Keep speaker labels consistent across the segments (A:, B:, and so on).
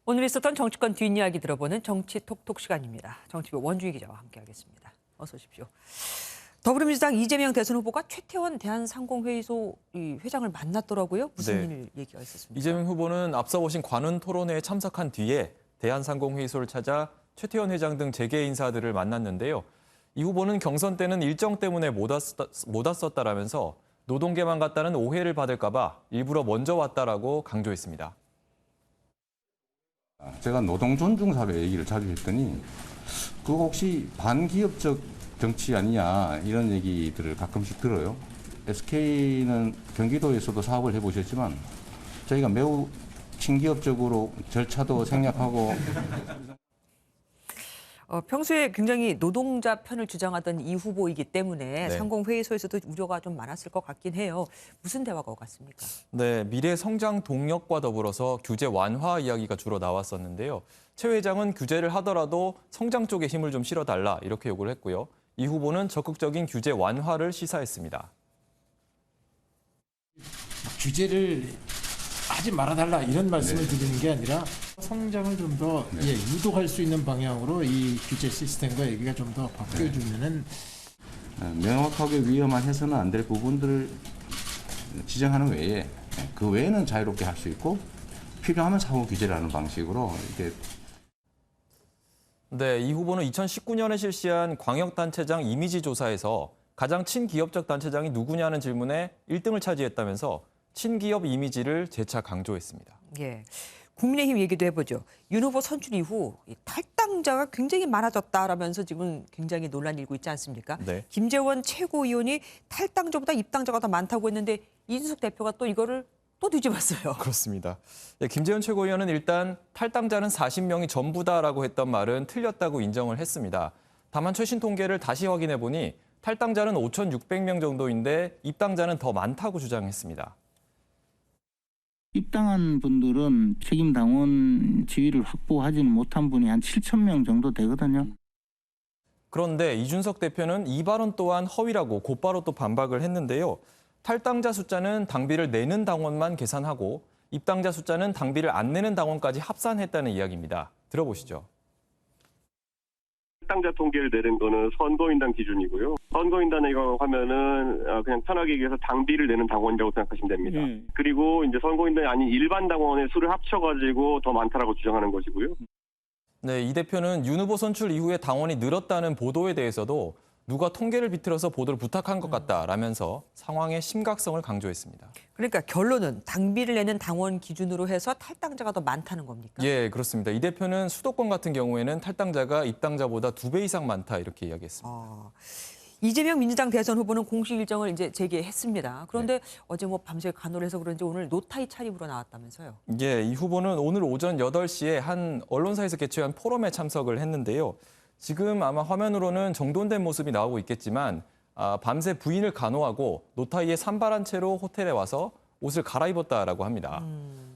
A: 오늘 있었던 정치권 뒷이야기 들어보는 정치 톡톡 시간입니다. 정치부 원주희 기자와 함께하겠습니다. 어서 오십시오. 더불어민주당 이재명 대선 후보가 최태원 대한상공회의소 회장을 만났더라고요. 무슨 일 얘기가 있었습니까?
B: 이재명 후보는 앞서 보신 관훈 토론회에 참석한 뒤에 대한상공회의소를 찾아 최태원 회장 등 재계 인사들을 만났는데요. 이 후보는 경선 때는 일정 때문에 못 왔었다라면서 노동계만 갔다는 오해를 받을까 봐 일부러 먼저 왔다라고 강조했습니다.
C: 제가 노동존중사회 얘기를 자주 했더니 그거 혹시 반기업적 정치 아니냐 이런 얘기들을 가끔씩 들어요. SK는 경기도에서도 사업을 해보셨지만 저희가 매우 친기업적으로 절차도 생략하고
A: 평소에 굉장히 노동자 편을 주장하던 이 후보이기 때문에 상공회의소에서도 우려가 좀 많았을 것 같긴 해요. 무슨 대화가 오갔습니까?
B: 네, 미래 성장 동력과 더불어서 규제 완화 이야기가 주로 나왔었는데요. 최 회장은 규제를 하더라도 성장 쪽에 힘을 좀 실어달라 이렇게 요구를 했고요. 이 후보는 적극적인 규제 완화를 시사했습니다.
D: 규제를 하지 말아달라 이런 말씀을 드리는 게 아니라 성장을 좀 더 유도할 수 있는 방향으로 이 규제 시스템과 얘기가 좀 더 바뀌어주면은
C: 명확하게 위험해서는 안 될 부분들을 지정하는 외에 그 외에는 자유롭게 할 수 있고 필요하면 사후 규제를 하는 방식으로 이렇게.
B: 네, 이 후보는 2019년에 실시한 광역단체장 이미지 조사에서 가장 친기업적 단체장이 누구냐는 질문에 1등을 차지했다면서 친기업 이미지를 재차 강조했습니다.
A: 예, 국민의힘 얘기도 해보죠. 윤 후보 선출 이후 탈당자가 굉장히 많아졌다라면서 지금 굉장히 논란이 일고 있지 않습니까?
B: 네.
A: 김재원 최고위원이 탈당자보다 입당자가 더 많다고 했는데 이준석 대표가 또 이거를 또 뒤집었어요.
B: 그렇습니다. 네, 김재원 최고위원은 일단 탈당자는 40명이 전부다라고 했던 말은 틀렸다고 인정을 했습니다. 다만 최신 통계를 다시 확인해 보니 탈당자는 5,600명 정도인데 입당자는 더 많다고 주장했습니다.
E: 입당한 분들은 책임 당원 지위를 확보하지는 못한 분이 한 7,000명 정도 되거든요.
B: 그런데 이준석 대표는 이 발언 또한 허위라고 곧바로 또 반박을 했는데요. 탈당자 숫자는 당비를 내는 당원만 계산하고 입당자 숫자는 당비를 안 내는 당원까지 합산했다는 이야기입니다. 들어보시죠.
F: 탈당자 통계를 내는 거는 선거인단 기준이고요. 선거인단이라고 하면은 그냥 편하게 얘기해서 당비를 내는 당원이라고 생각하시면 됩니다. 그리고 이제 선거인단이 아닌 일반 당원의 수를 합쳐가지고 더 많다라고 주장하는 것이고요.
B: 네, 이 대표는 윤 후보 선출 이후에 당원이 늘었다는 보도에 대해서도 누가 통계를 비틀어서 보도를 부탁한 것 같다라면서 상황의 심각성을 강조했습니다.
A: 그러니까 결론은 당비를 내는 당원 기준으로 해서 탈당자가 더 많다는 겁니까?
B: 예, 그렇습니다. 이 대표는 수도권 같은 경우에는 탈당자가 입당자보다 2배 이상 많다 이렇게 이야기했습니다.
A: 이재명 민주당 대선 후보는 공식 일정을 이제 재개했습니다. 그런데 어제 밤새 간호를 해서 그런지 오늘 노타이 차림으로 나왔다면서요?
B: 예, 이 후보는 오늘 오전 8시에 한 언론사에서 개최한 포럼에 참석을 했는데요. 지금 아마 화면으로는 정돈된 모습이 나오고 있겠지만 밤새 부인을 간호하고 노타이에 산발한 채로 호텔에 와서 옷을 갈아입었다라고 합니다.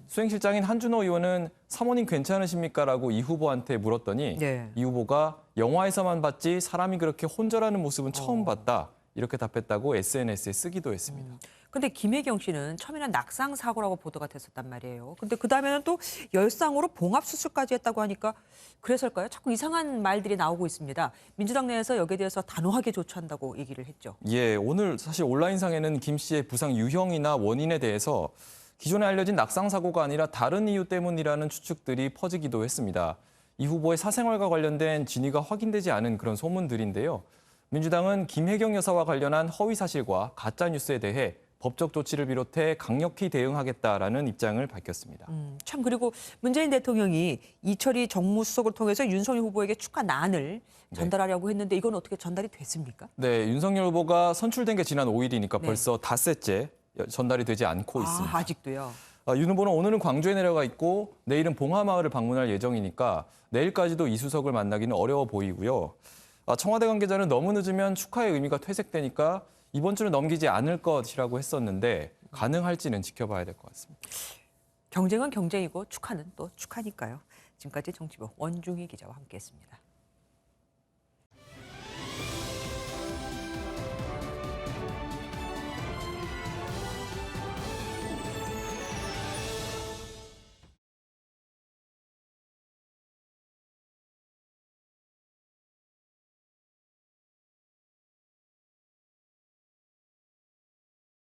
B: 수행실장인 한준호 의원은 사모님 괜찮으십니까라고 이 후보한테 물었더니 이 후보가 영화에서만 봤지 사람이 그렇게 혼절하는 모습은 처음 봤다. 이렇게 답했다고 SNS에 쓰기도 했습니다.
A: 근데 김혜경 씨는 처음에는 낙상 사고라고 보도가 됐었단 말이에요. 근데 그다음에는 또 열상으로 봉합 수술까지 했다고 하니까 그래서일까요? 자꾸 이상한 말들이 나오고 있습니다. 민주당 내에서 여기에 대해서 단호하게 조처한다고 얘기를 했죠.
B: 예, 오늘 사실 온라인상에는 김 씨의 부상 유형이나 원인에 대해서 기존에 알려진 낙상 사고가 아니라 다른 이유 때문이라는 추측들이 퍼지기도 했습니다. 이 후보의 사생활과 관련된 진위가 확인되지 않은 그런 소문들인데요. 민주당은 김혜경 여사와 관련한 허위 사실과 가짜 뉴스에 대해 법적 조치를 비롯해 강력히 대응하겠다라는 입장을 밝혔습니다.
A: 참 그리고 문재인 대통령이 이철희 정무수석을 통해서 윤석열 후보에게 축하난을 전달하려고 했는데 이건 어떻게 전달이 됐습니까?
B: 네, 윤석열 후보가 선출된 게 지난 5일이니까 벌써 닷새째 전달이 되지 않고 있습니다.
A: 아직도요?
B: 윤 후보는 오늘은 광주에 내려가 있고 내일은 봉하마을을 방문할 예정이니까 내일까지도 이 수석을 만나기는 어려워 보이고요. 청와대 관계자는 너무 늦으면 축하의 의미가 퇴색되니까 이번 주는 넘기지 않을 것이라고 했었는데 가능할지는 지켜봐야 될 것 같습니다.
A: 경쟁은 경쟁이고 축하는 또 축하니까요. 지금까지 정치부 원중희 기자와 함께했습니다.